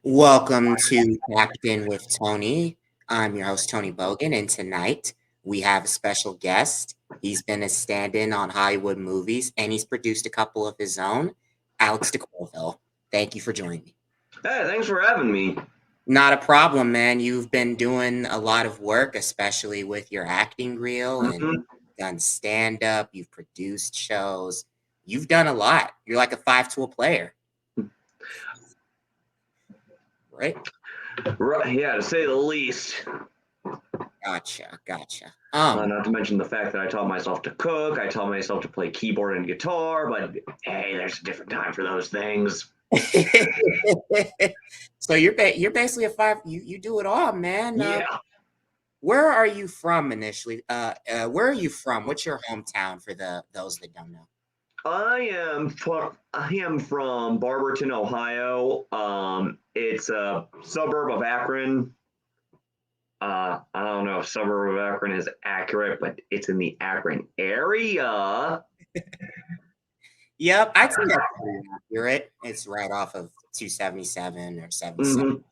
Welcome to Tapped In with Tony. I'm your host, Tony Bogan, and tonight we have a special guest. He's been a stand in on Hollywood movies and he's produced a couple of his own, Alex DeCourville. Thank you for joining me. Hey, thanks for having me. Not a problem, man. You've been doing a lot of work, especially with your acting reel and done stand up. You've produced shows. You've done a lot. You're like a five-tool player, right? Right, yeah, to say the least. Gotcha. Not to mention the fact that I taught myself to cook, I taught myself to play keyboard and guitar, but hey, there's a different time for those things. So you're basically a five. You do it all, man. Yeah. Where are you from initially? Where are you from? What's your hometown for those that don't know? I am from Barberton, Ohio. It's a suburb of Akron. I don't know if suburb of Akron is accurate, but it's in the Akron area. Yep, I'd say that's pretty accurate. It's right off of 277 or 77.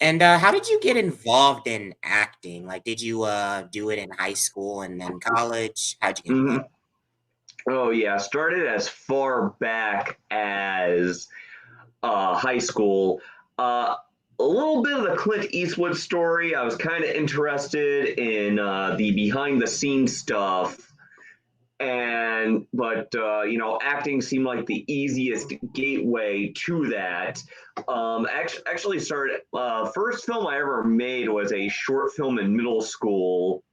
And how did you get involved in acting? Like, did you do it in high school and then college? How'd you get involved? Oh yeah, started as far back as high school. A little bit of the Clint Eastwood story. I was kind of interested in the behind the scenes stuff, but acting seemed like the easiest gateway to that. Actually started first film I ever made was a short film in middle school.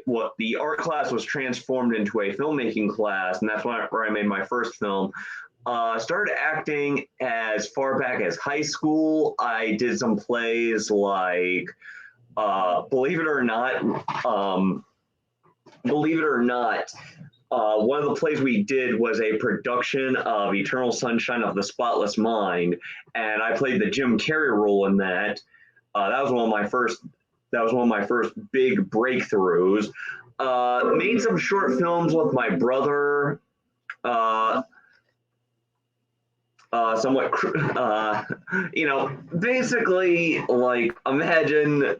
What the art class was transformed into a filmmaking class, and that's where I made my first film. Started acting as far back as high school. I did some plays like, believe it or not, one of the plays we did was a production of Eternal Sunshine of the Spotless Mind, and I played the Jim Carrey role in that. That was one of my first big breakthroughs. Made some short films with my brother. Basically, like, imagine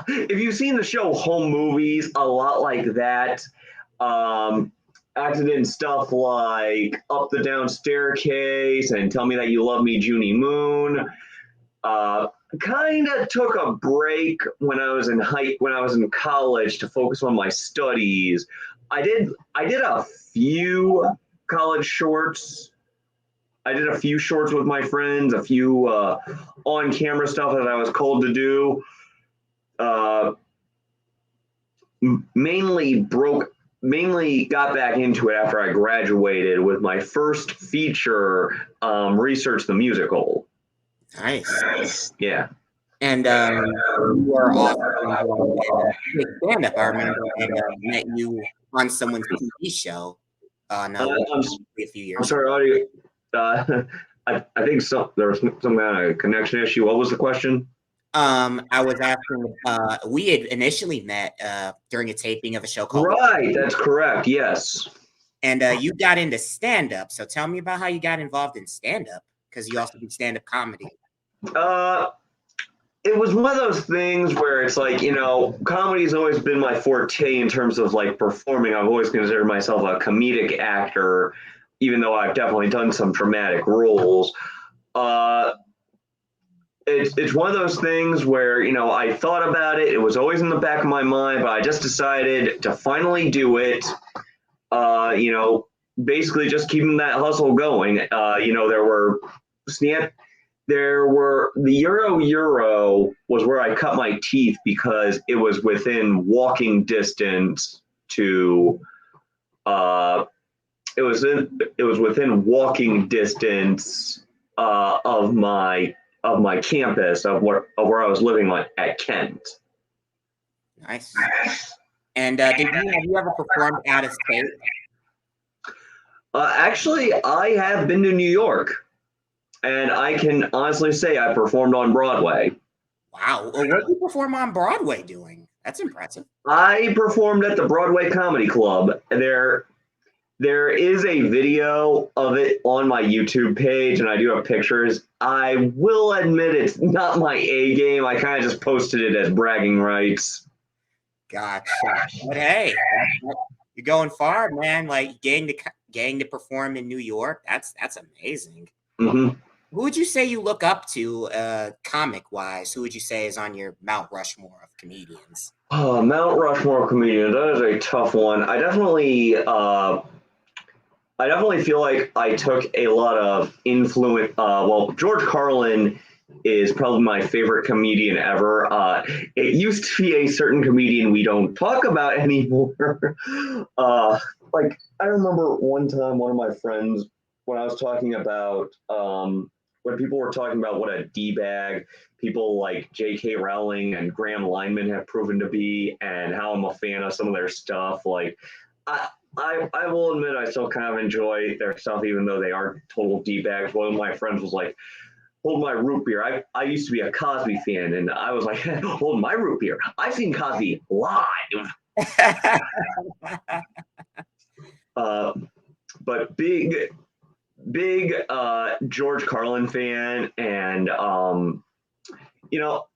if you've seen the show Home Movies, a lot like that. Acted in stuff like Up the Down Staircase and Tell Me That You Love Me, Junie Moon. Kind of took a break when I was in college to focus on my studies. I did a few college shorts. I did a few shorts with my friends, a few on-camera stuff that I was called to do. Mainly got back into it after I graduated with my first feature, Research the Musical. Nice. Yeah. And you were also involved in stand-up. I remember I met you on someone's TV show. A few years. I'm sorry, I think there was some kind of connection issue. What was the question? I was asking. We had initially met during a taping of a show called. Right, that's correct. Yes. And you got into stand-up. So tell me about how you got involved in stand-up, because you also do stand-up comedy. It was one of those things where it's like, comedy has always been my forte in terms of like performing. I've always considered myself a comedic actor, even though I've definitely done some dramatic roles. It's one of those things where, I thought about it. It was always in the back of my mind, but I just decided to finally do it. Basically just keeping that hustle going. There were the Euro was where I cut my teeth because it was within walking distance to it was within walking distance of my campus of where I was living at Kent. Nice. And have you ever performed out of state? Actually, I have been to New York. And I can honestly say I performed on Broadway. Wow. Well, what did you perform on Broadway doing? That's impressive. I performed at the Broadway Comedy Club. There is a video of it on my YouTube page, and I do have pictures. I will admit it's not my A game. I kind of just posted it as bragging rights. Gotcha. But hey, you're going far, man. Like getting to perform in New York. That's amazing. Mm-hmm. Who would you say you look up to, comic wise? Who would you say is on your Mount Rushmore of comedians? Oh, Mount Rushmore comedian. That is a tough one. I definitely feel like I took a lot of influence. Well, George Carlin is probably my favorite comedian ever. It used to be a certain comedian we don't talk about anymore. Like I remember one time, one of my friends, when I was talking about when people were talking about what a d bag people like J.K. Rowling and Graham Lineman have proven to be, and how I'm a fan of some of their stuff. Like I will admit I still kind of enjoy their stuff, even though they are total d bags. One of my friends was like, "Hold my root beer." I used to be a Cosby fan, and I was like, "Hold my root beer." I've seen Cosby live. Uh, but big George Carlin fan, and you know,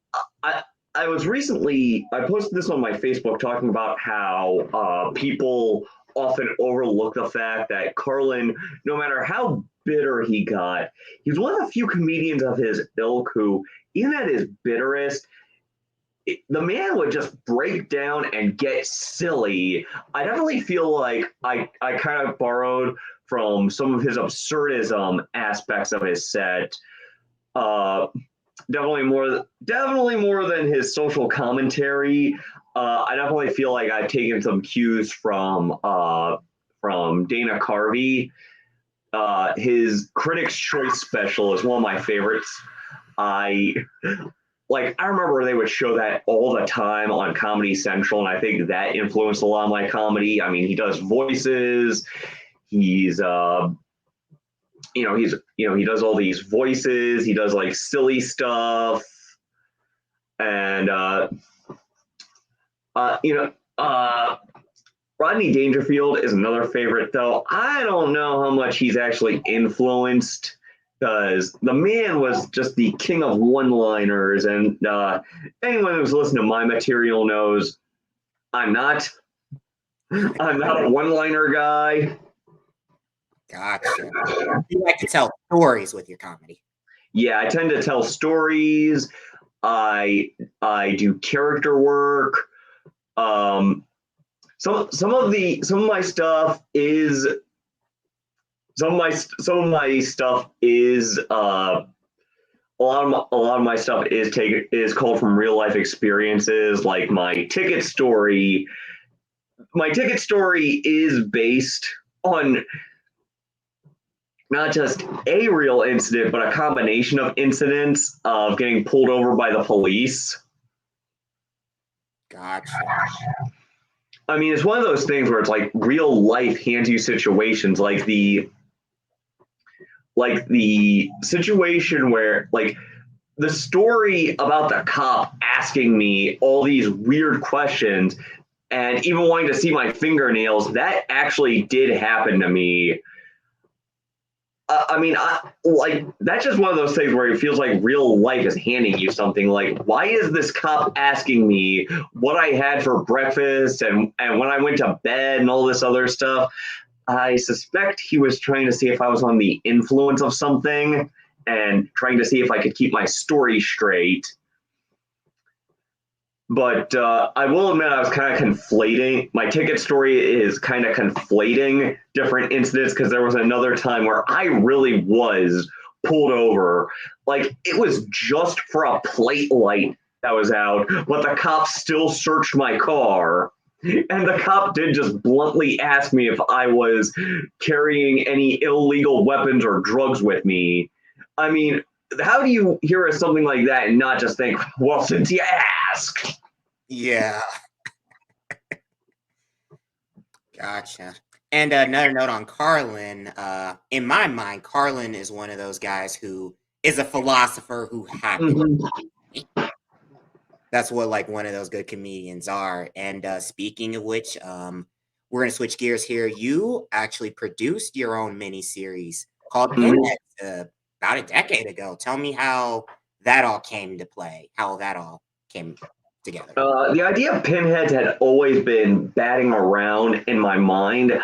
I I was recently I posted this on my Facebook talking about how people often overlook the fact that Carlin, no matter how bitter he got, he's one of the few comedians of his ilk who, even at his bitterest, the man would just break down and get silly. I definitely feel like I kind of borrowed from some of his absurdism aspects of his set. Uh, definitely more than his social commentary. I definitely feel like I've taken some cues from Dana Carvey. His Critics' Choice special is one of my favorites. I I remember they would show that all the time on Comedy Central, and I think that influenced a lot of my comedy. I mean, he does voices. He's he does all these voices. He does like silly stuff, and you know, Rodney Dangerfield is another favorite, though. I don't know how much he's actually influenced, because the man was just the king of one-liners, and anyone who's listened to my material knows I'm not. I'm not a one-liner guy. Gotcha. You like to tell stories with your comedy. Yeah, I tend to tell stories. I do character work. Um, some of my stuff is some of my stuff is a lot of my stuff is called from real life experiences. Like my ticket story is based on not just a real incident, but a combination of incidents of getting pulled over by the police. Gotcha. I mean, it's one of those things where it's like real life hands you situations, like the situation where like the story about the cop asking me all these weird questions and even wanting to see my fingernails, that actually did happen to me. I mean, that's just one of those things where it feels like real life is handing you something. Like, why is this cop asking me what I had for breakfast and when I went to bed and all this other stuff? I suspect he was trying to see if I was on the influence of something and trying to see if I could keep my story straight. But I will admit I was kind of conflating. My ticket story is kind of conflating different incidents, because there was another time where I really was pulled over. Like it was just for a plate light that was out, but the cops still searched my car. And the cop did just bluntly ask me if I was carrying any illegal weapons or drugs with me. I mean, how do you hear something like that and not just think, well, since you ask? Yeah. Gotcha. And another note on Carlin. In my mind, Carlin is one of those guys who is a philosopher who happens. Mm-hmm. That's what like one of those good comedians are. And speaking of which, we're going to switch gears here. You actually produced your own miniseries called Mhm. Pinheads about a decade ago. Tell me how that all came to play, how that all came together. The idea of Pinheads had always been batting around in my mind.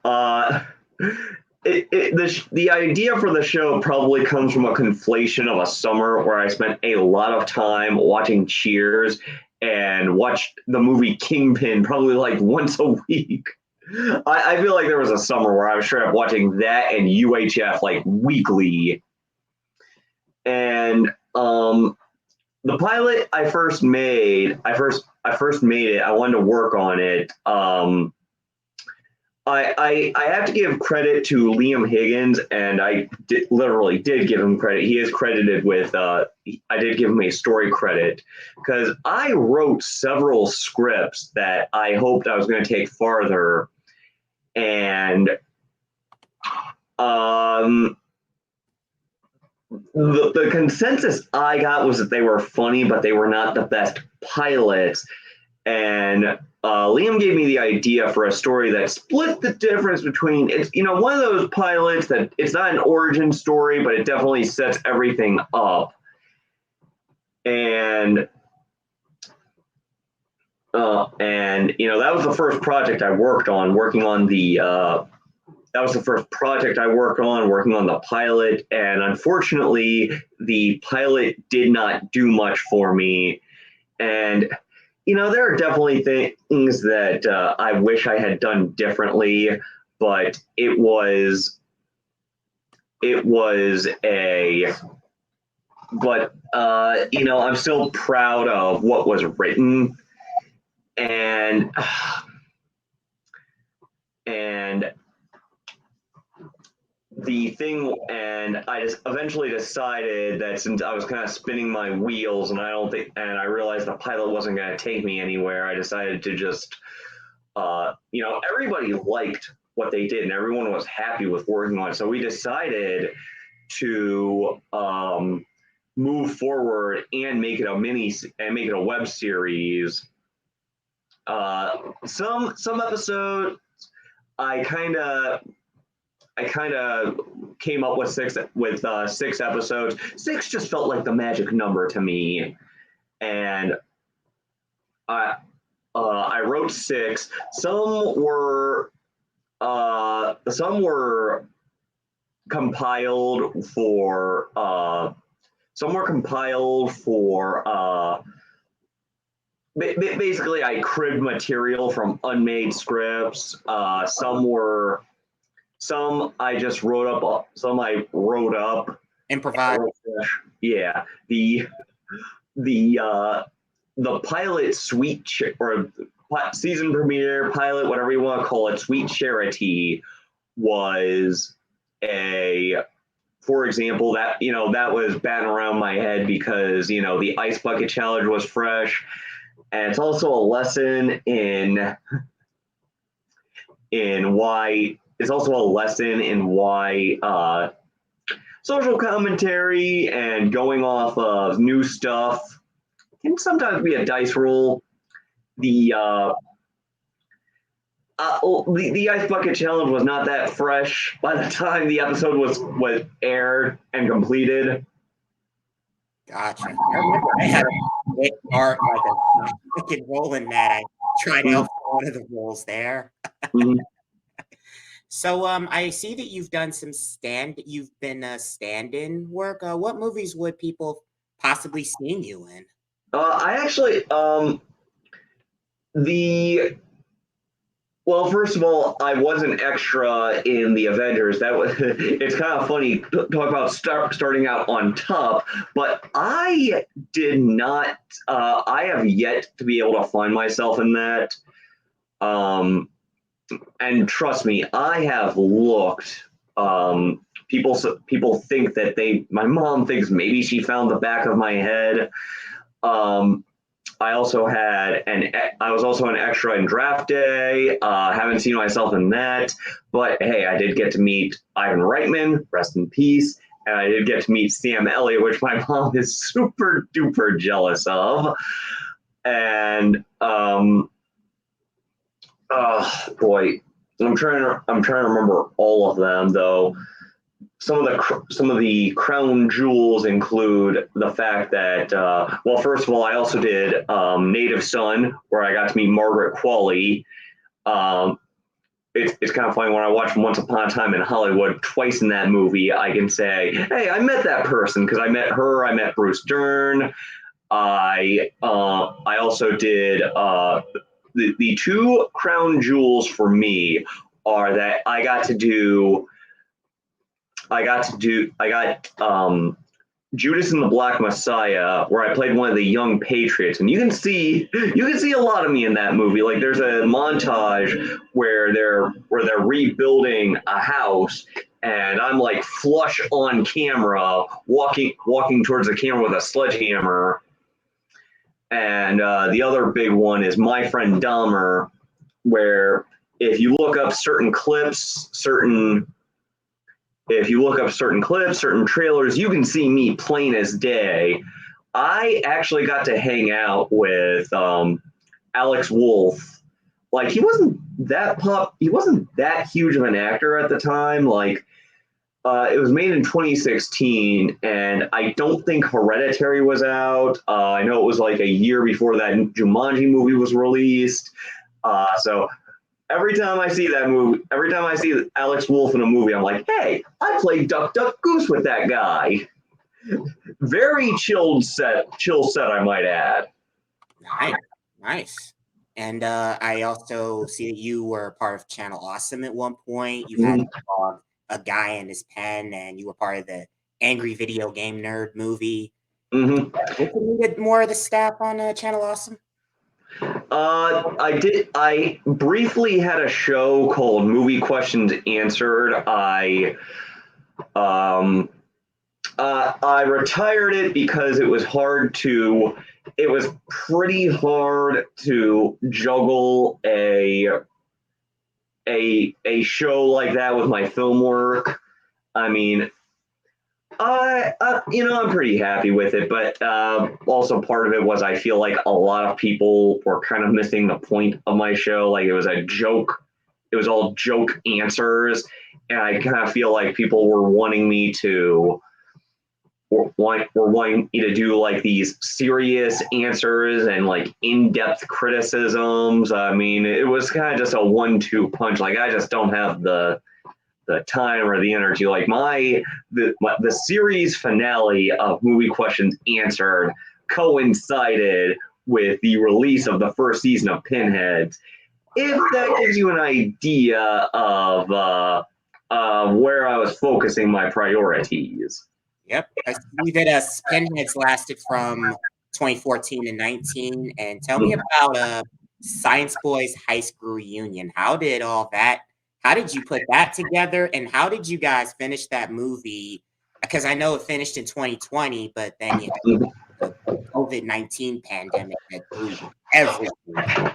Uh, the idea for the show probably comes from a conflation of a summer where I spent a lot of time watching Cheers and watched the movie Kingpin probably like once a week. I feel like there was a summer where I was straight up watching that and UHF like weekly. And the pilot I first made it. I wanted to work on it. I have to give credit to Liam Higgins, and literally did give him credit. He is credited with. I did give him a story credit because I wrote several scripts that I hoped I was going to take farther, and the consensus I got was that they were funny, but they were not the best pilots. And Liam gave me the idea for a story that split the difference between it's one of those pilots that it's not an origin story, but it definitely sets everything up. And that was the first project I worked on, working on the. That was the first project I worked on, working on the pilot, and unfortunately, the pilot did not do much for me. And there are definitely things that I wish I had done differently, but it was a. But I'm still proud of what was written, and and the thing, and I just eventually decided that since I was kind of spinning my wheels, and I realized the pilot wasn't going to take me anywhere, I decided to just, everybody liked what they did, and everyone was happy with working on it. So we decided to move forward and make it a web series. Some episodes I kind of came up with six episodes. Six just felt like the magic number to me, and I wrote six. Some were compiled for. Some were compiled for. Basically, I cribbed material from unmade scripts. Some I just wrote up. Some I wrote up. Improvise. Yeah, the pilot or season premiere pilot, whatever you want to call it, Sweet Charity was for example, that was batting around my head because the ice bucket challenge was fresh, and it's also a lesson in why. It's also a lesson in why social commentary and going off of new stuff can sometimes be a dice roll. The ice bucket challenge was not that fresh by the time the episode was aired and completed. Gotcha. I remember I had a quick part, like a fucking role in that. I tried out for one of the roles there. Mhm. So I see that you've done you've been stand-in work. What movies would people possibly seen you in? I actually the well, first of all, I was an extra in the Avengers. That was it's kind of funny to talk about starting out on top, but I did not. I have yet to be able to find myself in that. And trust me, I have looked. People think that my mom thinks maybe she found the back of my head. Um, I was also an extra in Draft Day. Haven't seen myself in that, but hey, I did get to meet Ivan Reitman, rest in peace, and I did get to meet Sam Elliott, which my mom is super duper jealous of. And Oh boy, I'm trying to remember all of them though. Some of the crown jewels include the fact that well, first of all, I also did Native Son, where I got to meet Margaret Qualley. Um, it's kind of funny when I watch Once Upon a Time in Hollywood twice in that movie. I can say, hey, I met that person because I met her. I met Bruce Dern. I also did the two crown jewels for me are that I got Judas and the Black Messiah, where I played one of the young patriots, and you can see a lot of me in that movie. Like there's a montage where they're rebuilding a house, and I'm like flush on camera, walking towards the camera with a sledgehammer. And the other big one is My Friend Dahmer, where if you look up certain clips, certain trailers, you can see me plain as day. I actually got to hang out with Alex Wolff. Like he wasn't that huge of an actor at the time. Like it was made in 2016, and I don't think Hereditary was out. I know it was like a year before that Jumanji movie was released. So every time I see Alex Wolff in a movie, I'm like, hey, I played Duck Duck Goose with that guy. Very chill set, I might add. Nice, nice. And I also see that you were part of Channel Awesome at one point. You had Mhm. a guy in his pen, and you were part of the Angry Video Game Nerd movie. Mhm. What can you get more of the staff on Channel Awesome? I did. I briefly had a show called Movie Questions Answered. Um, I retired it because it was pretty hard to juggle a show like that with my film work. I mean, I'm pretty happy with it, but also part of it was I feel like a lot of people were kind of missing the point of my show. Like it was a joke, it was all joke answers, and I kind of feel like people were wanting me to do like these serious answers and like in-depth criticisms. I mean, it was kind of just a one-two punch. Like I just don't have the time or the energy. Like the series finale of Movie Questions Answered coincided with the release of the first season of Pinheads. If that gives you an idea of where I was focusing my priorities. Yep. I see that Pinheads lasted from 2014 to 19. And tell me about Science Boys High School Reunion. How did you put that together? And how did you guys finish that movie? Because I know it finished in 2020, but then you had the COVID-19 pandemic that threw everything.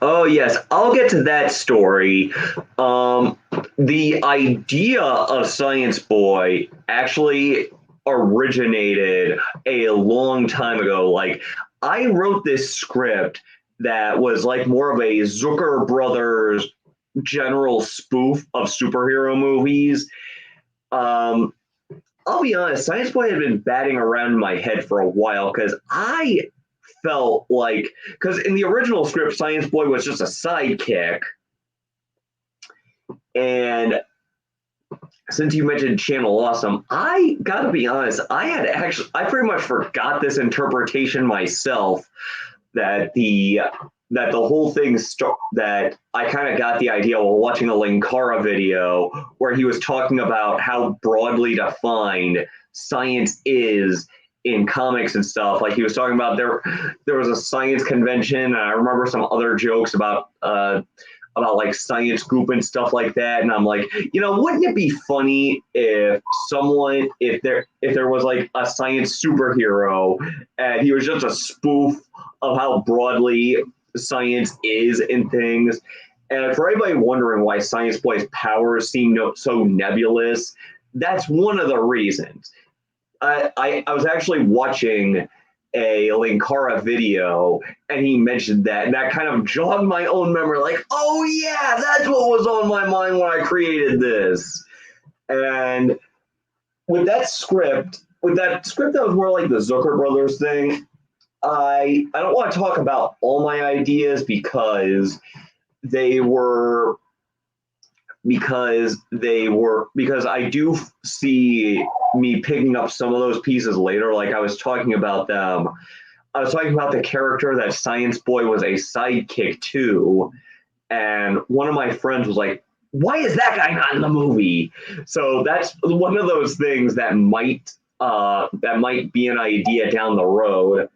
Oh yes, I'll get to that story. The idea of Science Boy actually originated a long time ago. Like I wrote this script that was like more of a Zucker Brothers general spoof of superhero movies. Um, I'll be honest, Science Boy had been batting around in my head for a while because I felt like because in the original script, Science Boy was just a sidekick, and since you mentioned Channel Awesome, I gotta be honest, I pretty much forgot this interpretation myself that the whole thing that I kind of got the idea while watching a Linkara video where he was talking about how broadly defined science is in comics and stuff. Like he was talking about there was a science convention, and I remember some other jokes about like science group and stuff like that. And I'm like, wouldn't it be funny if there was like a science superhero and he was just a spoof of how broadly science is in things. And for anybody wondering why Science Boy's powers seem so nebulous, that's one of the reasons. I was actually watching a Linkara video, and he mentioned that, and that kind of jogged my own memory. Like, oh yeah, that's what was on my mind when I created this. And with that script that was more like the Zucker Brothers thing, I don't want to talk about all my ideas they were because I do see me picking up some of those pieces later. Like I was talking about them. I was talking about the character that Science Boy was a sidekick to, and one of my friends was like, "Why is that guy not in the movie?" So that's one of those things that might be an idea down the road.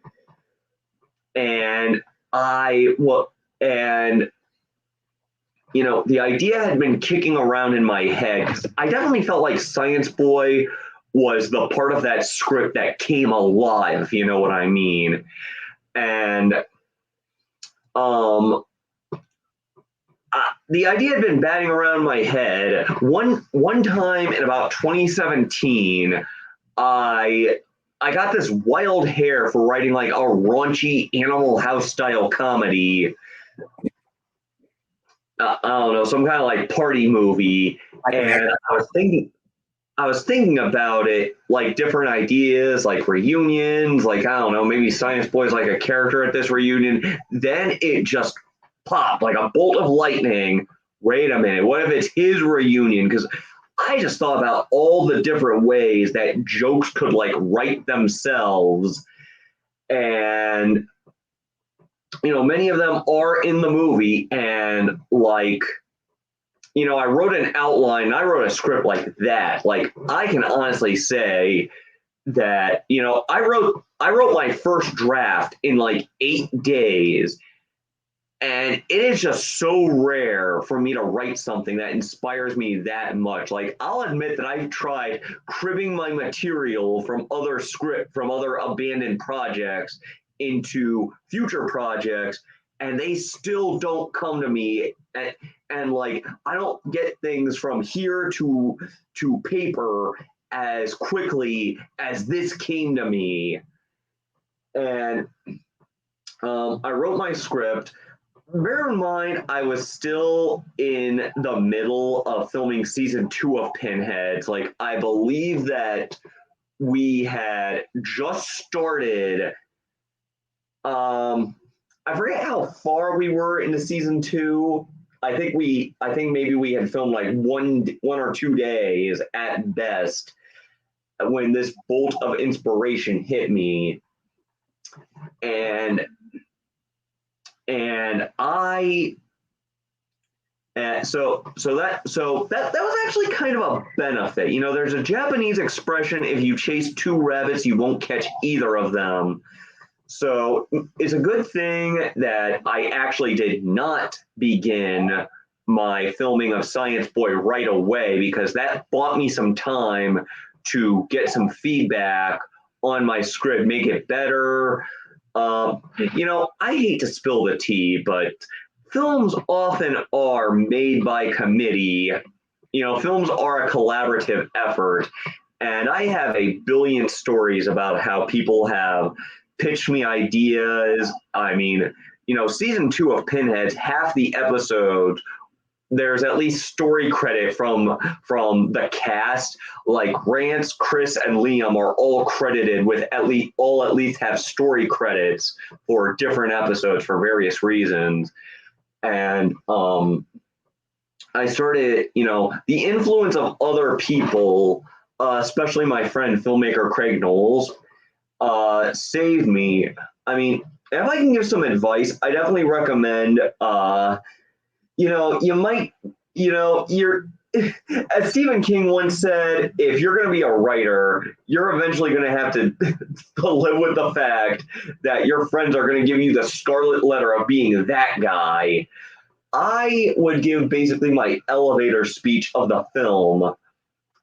And I well and the idea had been kicking around in my head because I definitely felt like Science Boy was the part of that script that came alive, if you know what I mean. And the idea had been batting around my head. One time in about 2017, I got this wild hair for writing like a raunchy Animal House style comedy. I don't know, some kind of like party movie. And I was thinking about it, like different ideas, like reunions, like I don't know, maybe Science Boy's like a character at this reunion. Then it just popped like a bolt of lightning. Wait a minute, what if it's his reunion? Because I just thought about all the different ways that jokes could like write themselves. And many of them are in the movie, and like I wrote an outline, I wrote a script like that. Like I can honestly say that I wrote my first draft in like 8 days, and it is just so rare for me to write something that inspires me that much. Like I'll admit that I've tried cribbing my material from other abandoned projects into future projects, and they still don't come to me. And like I don't get things from here to paper as quickly as this came to me. And I wrote my script. Bear in mind, I was still in the middle of filming season 2 of Pinheads. Like, I believe that we had just started. I forget how far we were into season 2. I think maybe we had filmed like one or 2 days at best when this bolt of inspiration hit me. And I so that was actually kind of a benefit. There's a Japanese expression: if you chase 2 rabbits, you won't catch either of them. So it's a good thing that I actually did not begin my filming of Science Boy right away, because that bought me some time to get some feedback on my script, make it better. I hate to spill the tea, but films often are made by committee. Films are a collaborative effort. And I have a billion stories about how people have pitched me ideas. I mean, season 2 of Pinheads, half the episodes, there's at least story credit from the cast. Like Rance, Chris, and Liam are all credited with at least have story credits for different episodes for various reasons. And I started, the influence of other people, especially my friend filmmaker Craig Knowles, saved me. I mean, if I can give some advice, I definitely recommend you're as Stephen King once said, if you're going to be a writer, you're eventually going to have to live with the fact that your friends are going to give you the scarlet letter of being that guy. I would give basically my elevator speech of the film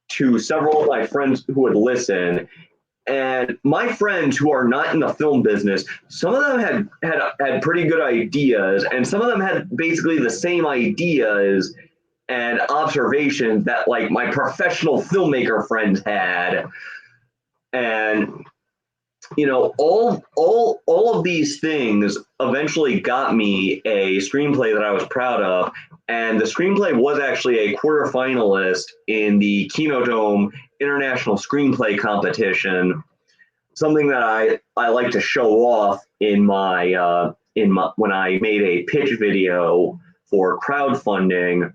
to several of my friends who would listen. And my friends who are not in the film business, some of them had pretty good ideas, and some of them had basically the same ideas and observations that like my professional filmmaker friends had. And all of these things eventually got me a screenplay that I was proud of, and the screenplay was actually a quarterfinalist in the Kino Dome International Screenplay Competition. Something that I like to show off in my when I made a pitch video for crowdfunding.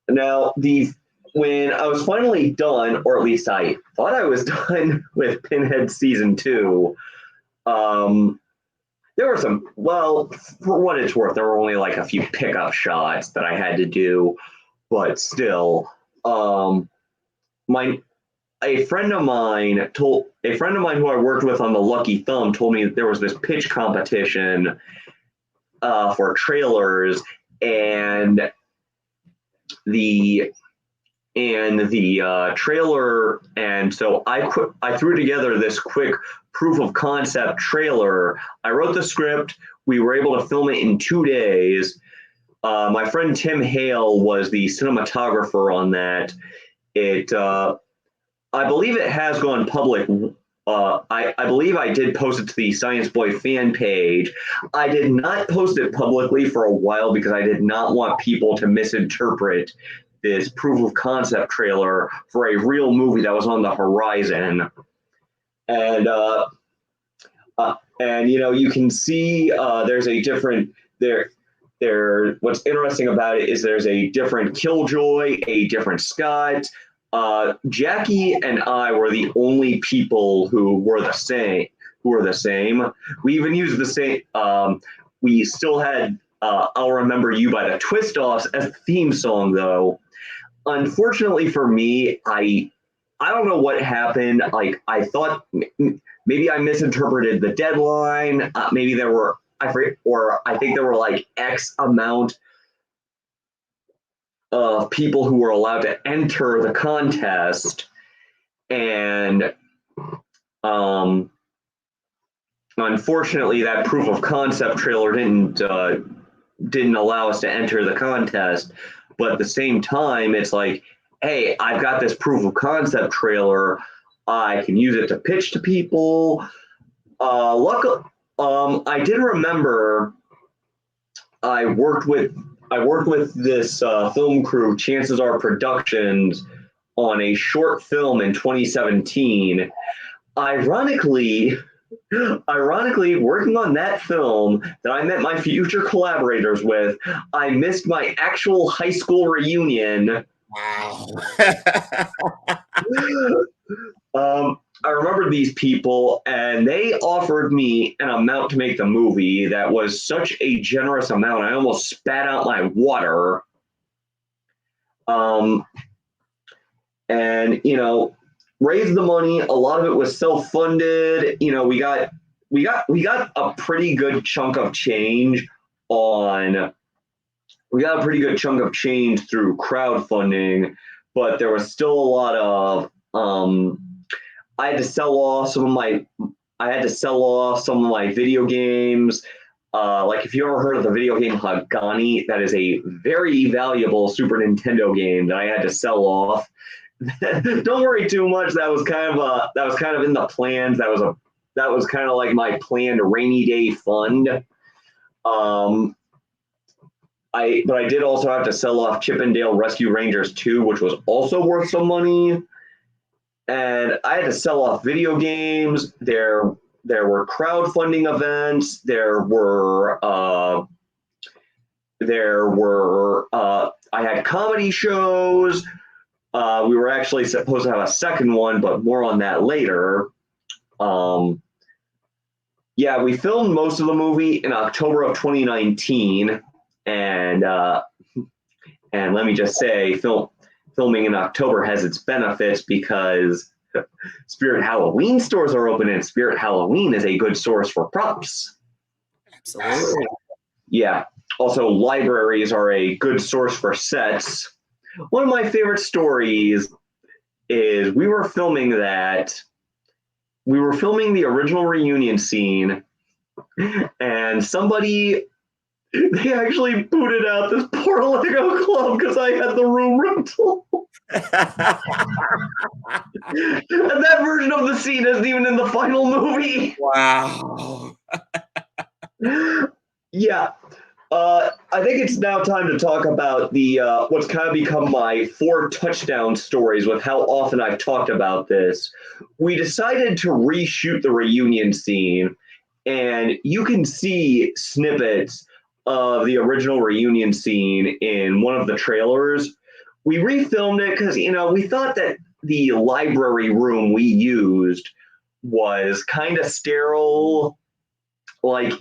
Now, the when I was finally done, or at least I thought I was done with Pinhead season 2, um, there were some. Well, for what it's worth, there were only like a few pickup shots that I had to do, but still, my a friend of mine who I worked with on the Lucky Thumb told me that there was this pitch competition for trailers, and the trailer, and so I threw together this quick proof of concept trailer. I wrote the script. We were able to film it in 2 days. My friend Tim Hale was the cinematographer on that. I believe it has gone public. I believe I did post it to the Science Boy fan page. I did not post it publicly for a while because I did not want people to misinterpret this proof of concept trailer for a real movie that was on the horizon. And you can see there's a different there. What's interesting about it is there's a different Killjoy, a different Scott. Jackie and I were the only people who were the same. We even used the same. We still had "I'll Remember You" by the Twist Offs as the theme song, though. Unfortunately for me, I don't know what happened. Like, I thought maybe I misinterpreted the deadline. Maybe there were, I forget, or I think there were like X amount of people who were allowed to enter the contest, and unfortunately, that proof of concept trailer didn't allow us to enter the contest. But at the same time, it's like, hey, I've got this proof of concept trailer. I can use it to pitch to people. Luckily, I did remember I worked with this film crew, Chances Are Productions, on a short film in 2017. Ironically, working on that film that I met my future collaborators with, I missed my actual high school reunion. Wow. I remember these people, and they offered me an amount to make the movie that was such a generous amount. I almost spat out my water. And raised the money. A lot of it was self-funded. We got a pretty good chunk of change on. We got a pretty good chunk of change through crowdfunding, but there was still a lot of. I had to sell off some of my video games. Like, if you ever heard of the video game Hagani, that is a very valuable Super Nintendo game that I had to sell off. Don't worry too much. That was kind of in the plans. That was kind of like my planned rainy day fund. But I did also have to sell off Chippendale Rescue Rangers 2, which was also worth some money. And I had to sell off video games. There were crowdfunding events. I had comedy shows. We were actually supposed to have a second one, but more on that later. Yeah, we filmed most of the movie in October of 2019, and let me just say, filming in October has its benefits because Spirit Halloween stores are open, and Spirit Halloween is a good source for props. Absolutely. Yeah. Also, libraries are a good source for sets. One of my favorite stories is we were filming the original reunion scene, and they actually booted out this poor Lego club because I had the room rental. And that version of the scene isn't even in the final movie. Wow. Yeah. I think it's now time to talk about the what's kind of become my 4 touchdown stories with how often I've talked about this. We decided to reshoot the reunion scene, and you can see snippets of the original reunion scene in one of the trailers. We refilmed it because we thought that the library room we used was kind of sterile, like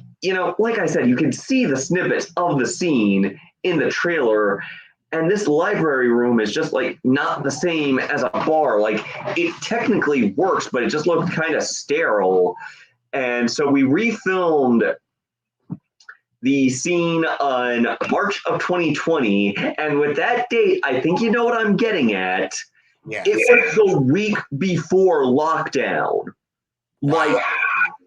like I said, you can see the snippets of the scene in the trailer, and this library room is just like not the same as a bar. Like, it technically works, but it just looked kind of sterile. And so we refilmed the scene on March of 2020, and with that date, I think you know what I'm getting at. Yes. It was the week before lockdown. Like, Wow.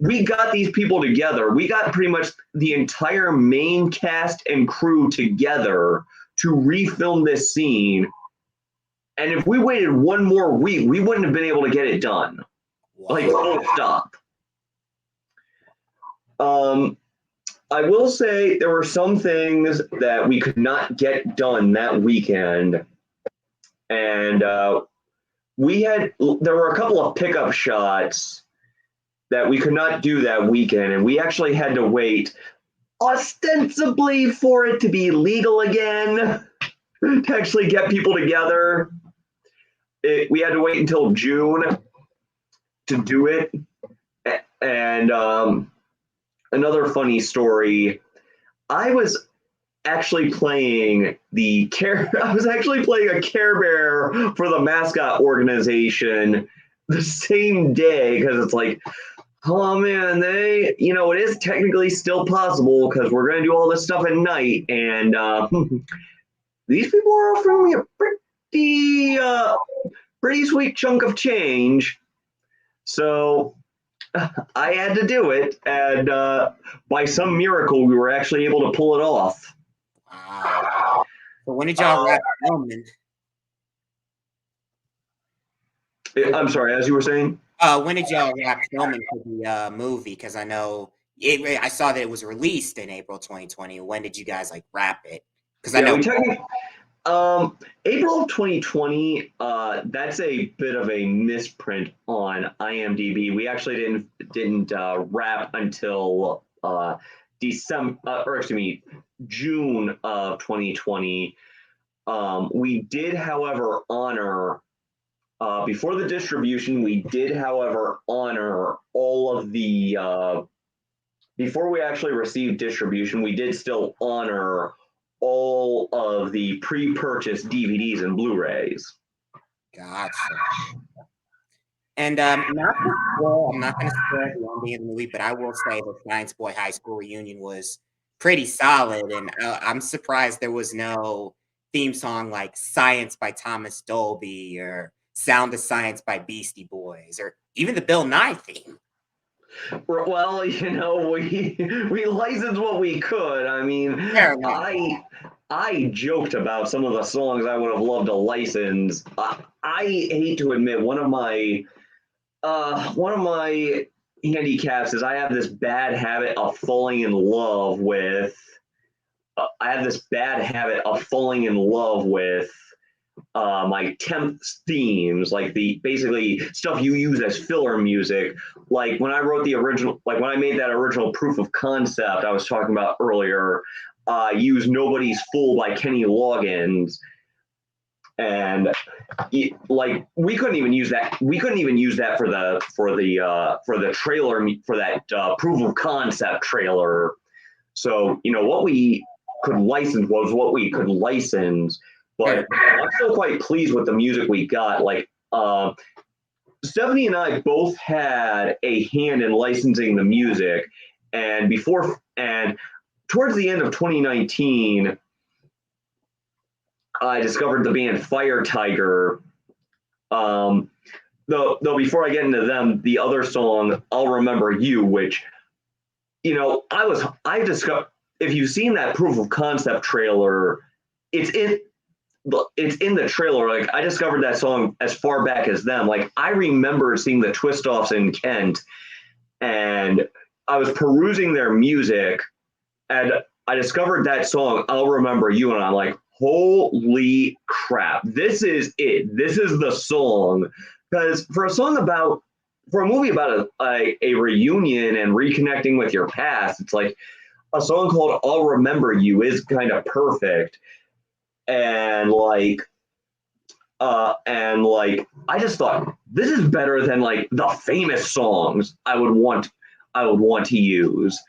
we got these people together. We got pretty much the entire main cast and crew together to refilm this scene. And if we waited one more week, we wouldn't have been able to get it done. Wow. Like, full stop. I will say there were some things that we could not get done that weekend. And there were a couple of pickup shots that we could not do that weekend. And we actually had to wait ostensibly for it to be legal again to actually get people together. We had to wait until June to do it. And another funny story, I was actually playing I was actually playing a Care Bear for the mascot organization the same day, because it's like, oh man, it is technically still possible because we're going to do all this stuff at night, and these people are offering me a pretty sweet chunk of change. So I had to do it, and by some miracle, we were actually able to pull it off. Wow. So when did y'all wrap filming? I'm sorry, as you were saying? When did y'all wrap filming for the movie? Because I know I saw that it was released in April 2020. When did you guys like wrap it? Because I know we technically April of 2020. That's a bit of a misprint on IMDb. We actually didn't wrap until June of 2020. We did, however, honor. Before the distribution, we did, however, honor all of the. Before we actually received distribution, we did still honor all of the pre-purchased DVDs and Blu-rays. Gotcha. And I'm not going to spoil the ending of the movie, but I will say the Science Boy High School reunion was pretty solid, and I'm surprised there was no theme song like "Science" by Thomas Dolby or "Sound of Science" by Beastie Boys, or even the Bill Nye theme. Well, we licensed what we could. I mean, I joked about some of the songs I would have loved to license. I hate to admit, one of my handicaps is I have this bad habit of falling in love with. My temp themes, like the basically stuff you use as filler music. Like when I made that original proof of concept I was talking about earlier, use "Nobody's Fool" by Kenny Loggins, and we couldn't even use that. We couldn't even use that for the trailer for that proof of concept trailer. So what we could license was what we could license. But I'm still quite pleased with the music we got. Like, Stephanie and I both had a hand in licensing the music, and towards the end of 2019, I discovered the band Fire Tiger. Though before I get into them, the other song, "I'll Remember You," which I discovered. If you've seen that proof of concept trailer, it's in. it's in the trailer. Like I discovered that song as far back as them. Like I remember seeing the Twist Offs in Kent, and I was perusing their music, and I discovered that song, I'll Remember You, and I'm like, holy crap, this is it. This is the song. Because for a movie about a reunion and reconnecting with your past, it's like a song called I'll Remember You is kind of perfect. And I just thought this is better than like the famous songs I would want to use.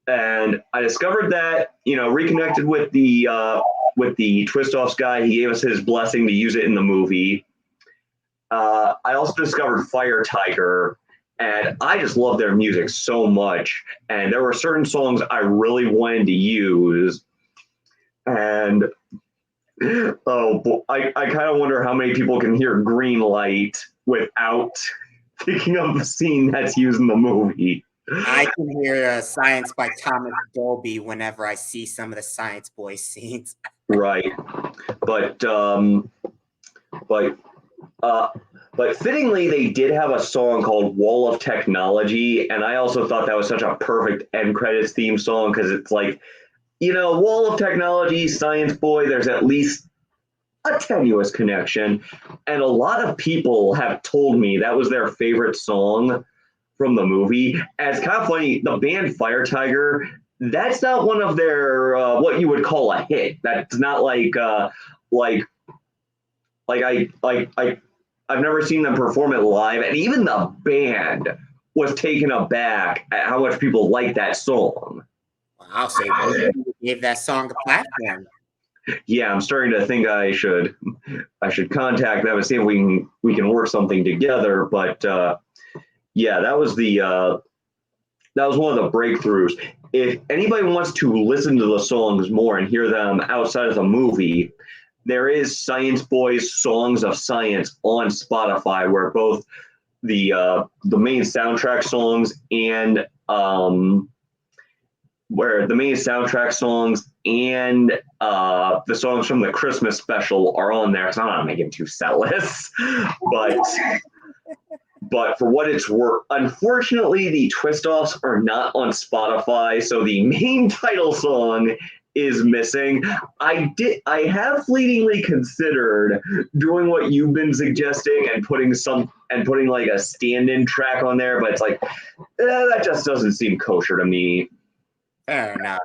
And I discovered that, reconnected with the Twist Offs guy. He gave us his blessing to use it in the movie. I also discovered Fire Tiger, and I just love their music so much. And there were certain songs I really wanted to use, and I kind of wonder how many people can hear Green Light without thinking of the scene that's used in the movie. I can hear Science by Thomas Dolby whenever I see some of the Science Boy scenes. Right, but but but fittingly, they did have a song called "Wall of Technology," and I also thought that was such a perfect end credits theme song because it's like, Wall of Technology, Science Boy. There's at least a tenuous connection, and a lot of people have told me that was their favorite song from the movie. And it's kind of funny. The band Fire Tiger, that's not one of their what you would call a hit. That's not like I've never seen them perform it live, and even the band was taken aback at how much people like that song. Wow, so you gave that song a platform. Yeah, I'm starting to think I should contact them and see if we can work something together. But yeah, that was one of the breakthroughs. If anybody wants to listen to the songs more and hear them outside of the movie, there is Science Boys Songs of Science on Spotify, where both the main soundtrack songs and the songs from the Christmas special are on there. Because I'm not making two set lists, but for what it's worth, unfortunately, the Twist Offs are not on Spotify, so the main title song is missing. I have fleetingly considered doing what you've been suggesting and putting like a stand-in track on there, but it's like that just doesn't seem kosher to me. Fair enough.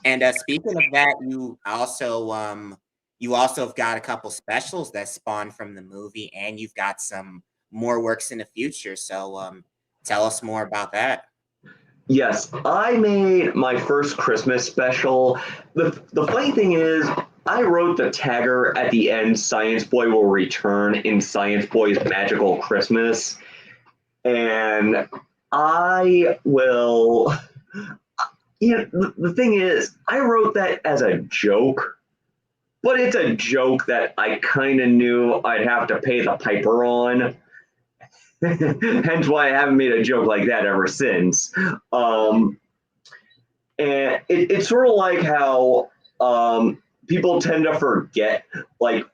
And speaking of that, you also have got a couple specials that spawn from the movie, and you've got some more works in the future. So tell us more about that. Yes, I made my first Christmas special. The funny thing is, I wrote the tagger at the end, Science Boy will return in Science Boy's Magical Christmas. And I will, the thing is, I wrote that as a joke, but it's a joke that I kind of knew I'd have to pay the piper on. Hence why I haven't made a joke like that ever since. And it's sort of like how people tend to forget, like,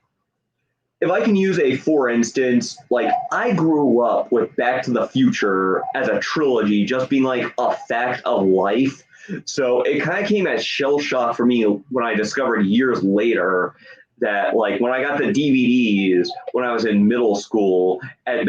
if I can use for instance, like I grew up with Back to the Future as a trilogy just being like a fact of life. So it kind of came as shell shock for me when I discovered years later that, like, when I got the DVDs when I was in middle school and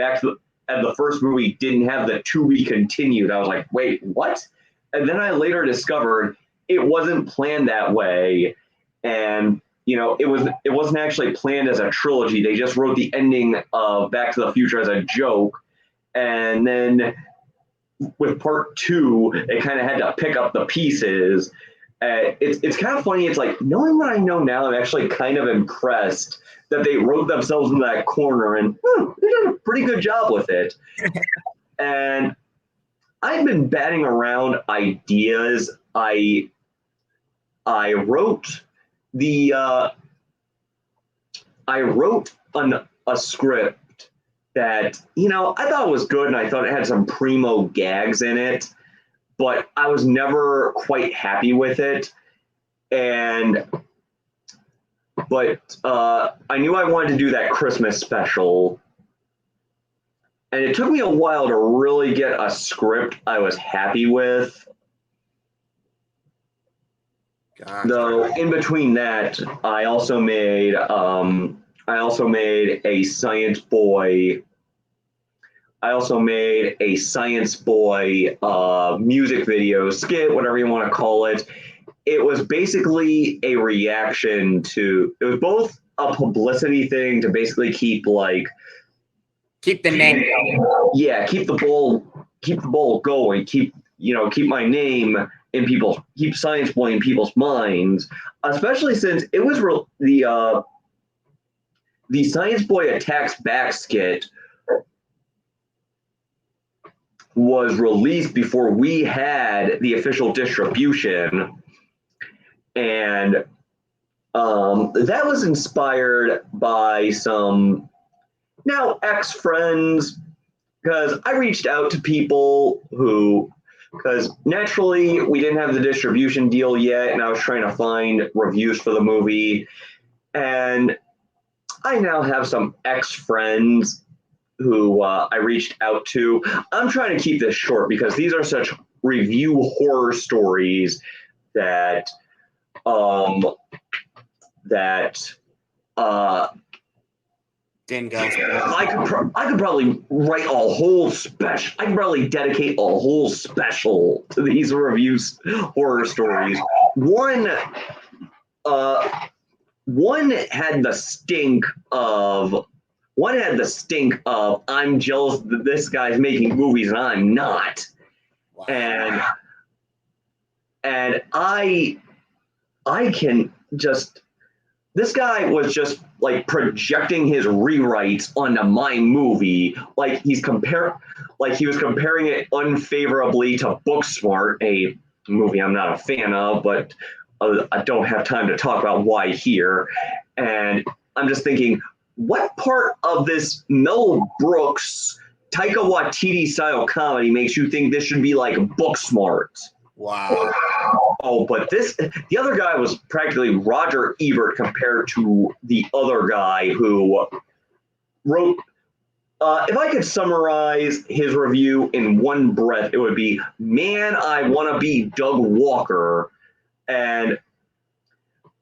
the first movie didn't have the to be continued, I was like, wait, what? And then I later discovered it wasn't planned that way, and it wasn't actually planned as a trilogy. They just wrote the ending of Back to the Future as a joke, and then with part two, they kind of had to pick up the pieces. It's kind of funny. It's like, knowing what I know now, I'm actually kind of impressed that they wrote themselves in that corner, and they did a pretty good job with it. And I've been batting around ideas. I wrote a script that I thought was good, and I thought it had some primo gags in it, but I was never quite happy with it. And but I knew I wanted to do that Christmas special, and it took me a while to really get a script I was happy with. Gotcha. Though in between that, I also made a Science Boy. I also made a Science Boy music video skit, whatever you want to call it. It was basically a reaction to. It was both a publicity thing to basically keep Keep the name going. yeah, keep the ball going, keep my name in people, keep Science Boy in people's minds, especially since it was the Science Boy Attacks Back skit was released before we had the official distribution, and that was inspired by some now ex friends, because I reached out to people because naturally we didn't have the distribution deal yet, and I was trying to find reviews for the movie, and I now have some ex friends who I reached out to. I'm trying to keep this short because these are such review horror stories that um that Didn't go. I could probably write a whole special. I could probably dedicate a whole special to these reviews horror stories. Uh, one had the stink of I'm jealous that this guy's making movies and I'm not. Wow. And I can just this guy was just like projecting his rewrites onto my movie, like he was comparing it unfavorably to Booksmart, a movie I'm not a fan of, but I don't have time to talk about why here. And I'm just thinking, what part of this Mel Brooks, Taika Waititi style comedy makes you think this should be like Booksmart? Wow. Oh, but the other guy was practically Roger Ebert compared to the other guy who wrote. If I could summarize his review in one breath, it would be, "Man, I want to be Doug Walker." And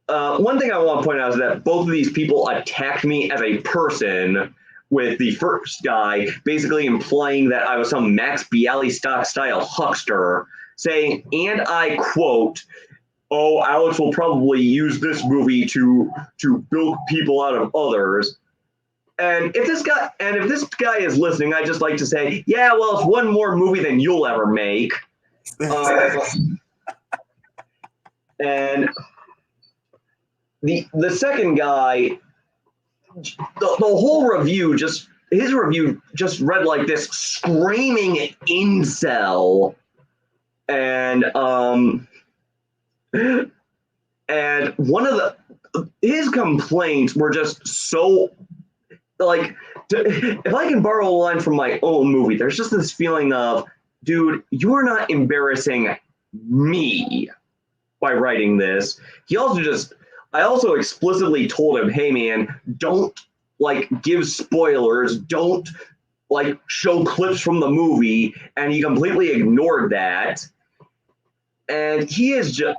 one thing I want to point out is that both of these people attacked me as a person, with the first guy basically implying that I was some Max Bialystock style huckster, saying, and I quote, "Oh, Alex will probably use this movie to build people out of others." And if this guy is listening, I'd just like to say, yeah, well, it's one more movie than you'll ever make. And the second guy, the whole review his review just read like this screaming incel, and one of his complaints were just so like, if I can borrow a line from my own movie, there's just this feeling of, dude, you're not embarrassing me by writing this. I also explicitly told him, hey man, don't give spoilers, don't show clips from the movie, and he completely ignored that. And he's just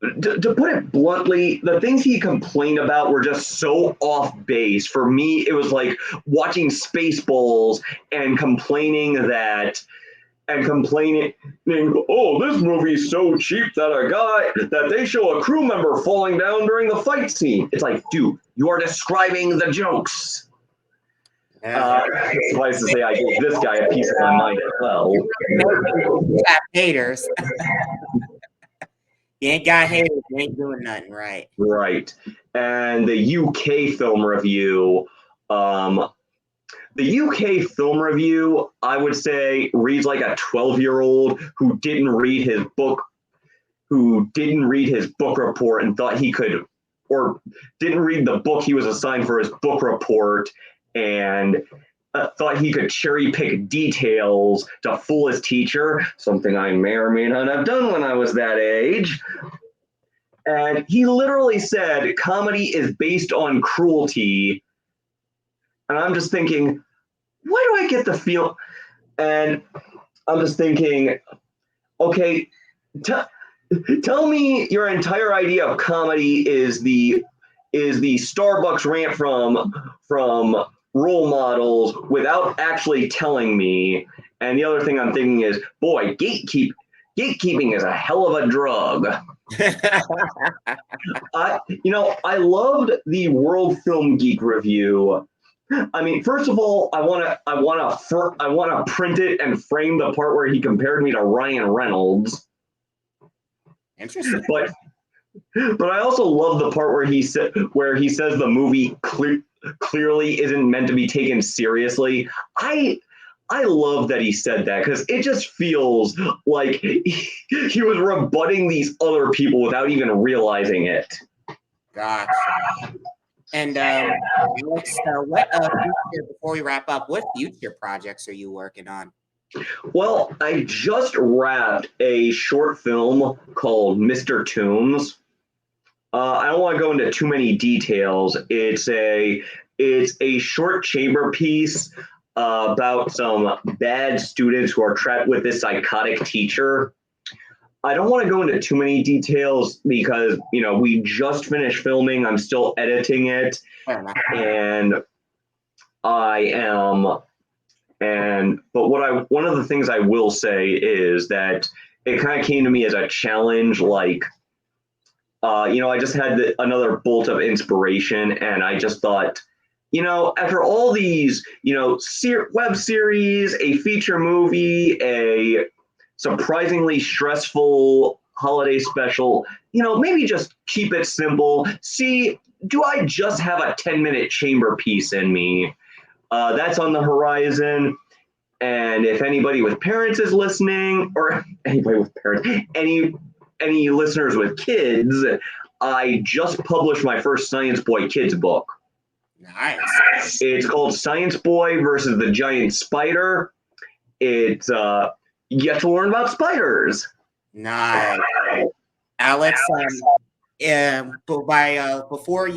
to put it bluntly, the things he complained about were just so off base. For me, it was like watching Spaceballs and complaining, oh, this movie's so cheap that they show a crew member falling down during the fight scene. It's like, dude, you are describing the jokes. Suffice to say, I gave this guy a piece of my mind as well. You have haters. You ain't got haters, you ain't doing nothing right. Right. And the UK film review, I would say, reads like a 12-year-old who didn't read his book report and thought he could, or didn't read the book he was assigned for his book report, and thought he could cherry pick details to fool his teacher, something I may or may not have done when I was that age. And he literally said comedy is based on cruelty. And I'm just thinking, why do I get the feel? And I'm just thinking, okay, tell me your entire idea of comedy is the Starbucks rant from role models without actually telling me. And the other thing I'm thinking is, boy, gatekeeping is a hell of a drug. I loved the World Film Geek review. I mean, first of all, I want to print it and frame the part where he compared me to Ryan Reynolds. Interesting. But I also love the part where he says the movie clearly isn't meant to be taken seriously. I love that he said that because it just feels like he was rebutting these other people without even realizing it. Gotcha. And Alex, what future, before we wrap up, what future projects are you working on? Well, I just wrapped a short film called Mr. Toombs. I don't want to go into too many details. It's a short chamber piece about some bad students who are trapped with this psychotic teacher. I don't want to go into too many details because we just finished filming. I'm still editing it, and I am. But one of the things I will say is that it kind of came to me as a challenge, like. I just had another bolt of inspiration, and I just thought, after all these, web series, a feature movie, a surprisingly stressful holiday special, maybe just keep it simple. See, do I just have a 10-minute chamber piece in me? That's on the horizon. And if anybody with parents is listening, or anybody with parents, any listeners with kids, I just published my first Science Boy Kids book. Nice. It's called Science Boy versus the Giant Spider. It's you get to learn about spiders. Nice. Alex, before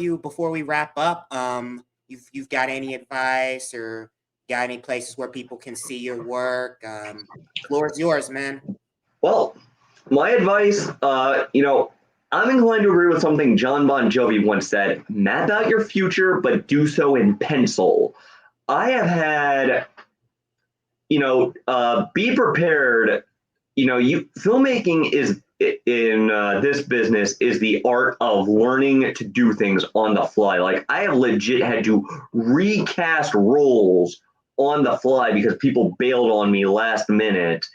we wrap up, you've got any advice or got any places where people can see your work? Floor is yours, man. Well, my advice, I'm inclined to agree with something John Bon Jovi once said: map out your future, but do so in pencil. I have had, be prepared. Filmmaking is in this business is the art of learning to do things on the fly. Like I have legit had to recast roles on the fly because people bailed on me last minute.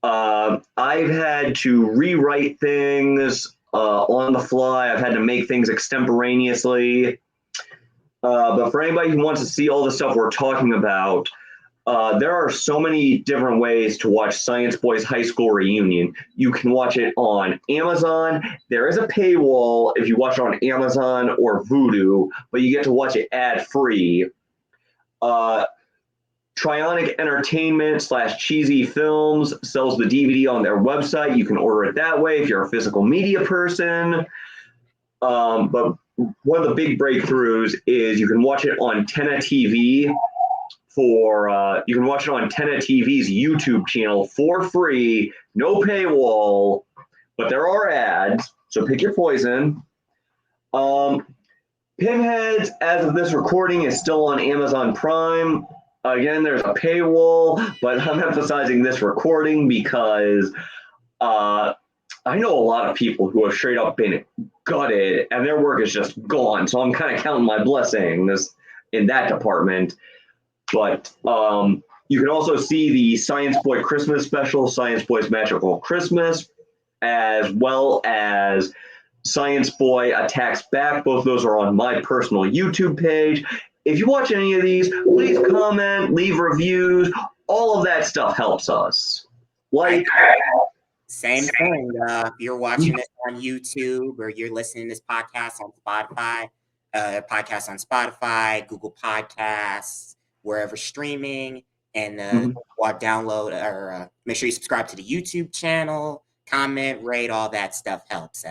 I've had to rewrite things on the fly. I've had to make things extemporaneously. But for anybody who wants to see all the stuff we're talking about, there are so many different ways to watch Science Boy's High School Reunion. You can watch it on Amazon. There is a paywall if you watch it on Amazon or Vudu, but you get to watch it ad-free. Trionic Entertainment / Cheesy Films sells the DVD on their website. You can order it that way if you're a physical media person. But one of the big breakthroughs is you can watch it on Tenna TV. You can watch it on Tenna TV's YouTube channel for free, no paywall, but there are ads, so pick your poison. Pinheads, as of this recording, is still on Amazon Prime. Again, there's a paywall, but I'm emphasizing this recording because I know a lot of people who have straight up been gutted and their work is just gone. So I'm kind of counting my blessings in that department. But you can also see the Science Boy Christmas special, Science Boy's Magical Christmas, as well as Science Boy Attacks Back. Both of those are on my personal YouTube page. If you watch any of these, please comment, leave reviews. All of that stuff helps us. Same thing. If you're watching this on YouTube or you're listening to this podcast on Spotify, Google Podcasts, wherever streaming, and download or make sure you subscribe to the YouTube channel, comment, rate, all that stuff helps.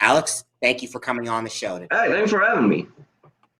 Alex, thank you for coming on the show today. Hey, thanks for having me.